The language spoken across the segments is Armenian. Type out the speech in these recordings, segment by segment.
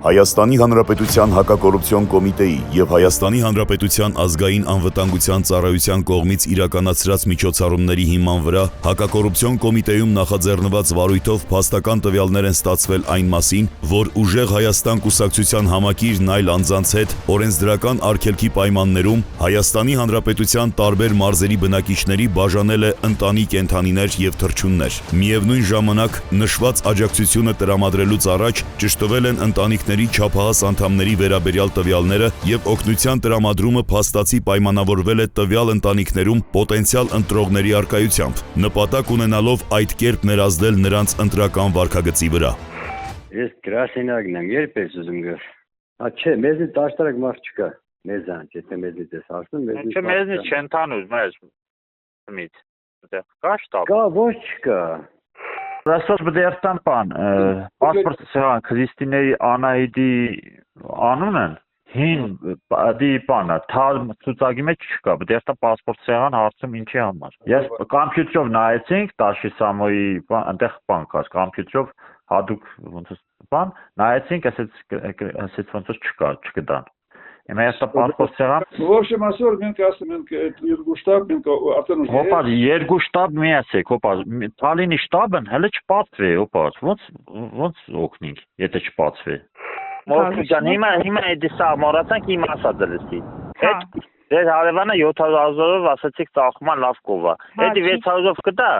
Հայաստանի Հանրապետության հակակոռուպցիոն կոմիտեի և Հայաստանի Հանրապետության ազգային անվտանգության ծառայության կողմից իրականացրած միջոցառումների հիման վրա հակակոռուպցիոն կոմիտեում նախաձեռնված վարույթով փաստական տվյալներ են ստացվել այն մասին, որ Ուժեղ Հայաստան կուսակցության համակիրն այլ անձանց հետ օրենսդրական արգելքի պայմաններում Հայաստանի Հանրապետության տարբեր մարզերի բնակիչների բաժանել է ընտանի կենդանիներ և թռչուններ։ Միևնույն ժամանակ նշված աջակցությունը տրամադրելուց առաջ ճշտվել են ընտանիքների չափահաս անդամների վերաբերյալ տվյալները և օգնության տրամադրումը փաստացի պայմանավորվել է տվյալ ընտանիքներում պոտենցիալ ընտրողների առկայությամբ, նպատակ ունենալով այդ կերպ ներազդել նրանց ընտրական վարքագծի վրա։ Ես գրասենյակն եմ, երբ ես ուզում գար։ Չէ, մեզնից տաշտարակ մարդ չկա։ Մեզանց, եթե մեզնից ես հարցնում, մեզնից չեն տանում, մեզ մից։ Կա շտաբ։ Կա, ոչ չկա։ Ռասոս բդերտան պան, պասպորտ սեղան, Քրիստինեի Անահիտի անունն, հին դի պանը, թալ ցուցակի մեջ չկա, բդերտան պասպորտ սեղան հարցում ինչի համար։ Ես կամպյուտերով նայեցինք, Տաշի Սամոյի այնտեղ բան կար, կամպյուտերով հadoop ոնց բան, նայեցինք, ասեց ոնց չկա, չկդան։ Հիմա ես պասպորտ սեղան։ Ոբշեմ ասոր մենք ասում ենք երկու շտաբ մենք արդեն ուժ։ Հոպա երկու շտաբ մի ասեք, հոպա Տալինի շտաբն հələ չպատվի, հոպա ոնց օգնենք, եթե չպատվի։ Մոքուջան հիմա էդիսա մոռացանք իմ ասածը։ Այդ դեր հարևանը 700,000-ով ասացիք ծախման լավ կովա։ Էդի 600-ով կտա։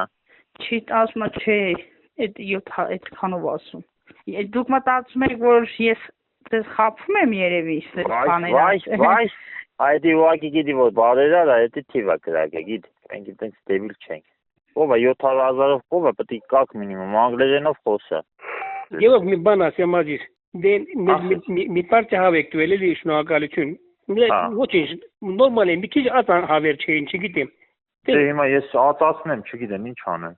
Չի ասում չէ, այդ 7 այդքանով ասում։ Դուք մտածում եք որ ես դες խափում եմ երևի բաները։ Վայ, այդի ուղղակի գիտի որ բարերա դա էդի թիվա կրակը գիտի, մենք այդպես դեբիլ չենք։ Ով է 700,000-ով կով է պետք է կակ մինիմում անգլերենով խոսա։ Եվ մի բան ասեմ աջիր, դե մի պարտիա հավեք դուել էլի շնորհակալություն։ Ոչինչ, նորմալ է, մի քիչ ատան հավեր չէին, չգիտեմ։ Դե հիմա ես ածացնեմ, չգիտեմ ինչ անեմ։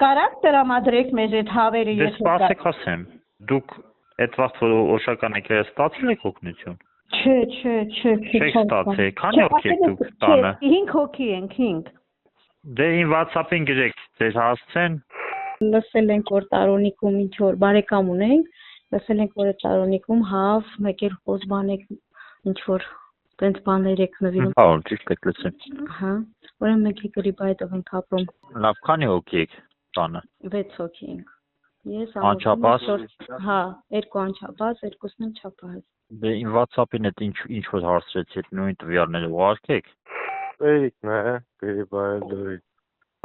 Կարակ տրամադրեք մեզ այդ հավերը ես սպասեք ասեմ։ Դուք այդ վաղ օշական եք ստացել եք օգնություն։ Չէ։ Չեք ստացել, քանի հոգի եք դուք տանը։ 5 հոգի ենք, 5։ Դե ին WhatsApp-ին գրեք, ձեր հասցեն։ Լսել ենք որ տարոնիկում ինչ որ բարեկամ ունենք, լսել ենք որ տարոնիկում հավ, մեկ էլ խոս բանեք ինչ որ տենց բաներ եք նվիրում։ Հա, ճիշտ եք լսել։ Հա, ուրեմն մենք գրիպայտով ենք ապրում։ Լավ, քանի հոգի եք տանը։ 6 հոգի ենք։ Ես անչափահաս։ Հա, 2 անչափահաս, 2-ն էլ չափահաս։ Դե ին WhatsApp-ին այդ ինչ որ հարցրեցի, այդ նույն տվյալները ուղարկեք։ Էրիկն է, Գրիբայերդովի։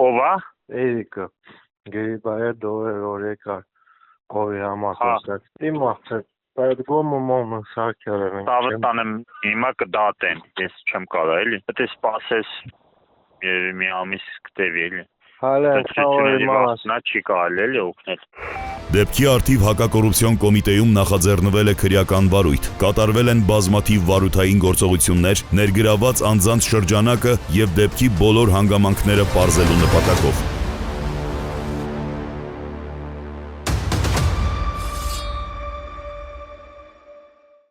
Ով է։ Էրիկը։ Գրիբայերդովը օրեկար կովի համակարգ։ Իմացեք, այդ գոմոմը սարքել եմ։ Տավտանեմ հիմա կդատեն, ես չեմ կարող էլի։ Պետք է սպասես մի ամիս կտևի էլի։ Նա չի կարելի էլի օգնել։ Դեպքի արդիվ հակակոռուպցիոն կոմիտեում նախաձեռնվել է քրեական վարույթ, կատարվել են բազմաթիվ վարութային գործողություններ, ներգրավված անձանց շրջանակը և դեպքի բոլոր հանգամանքները պարզելու նպատակով։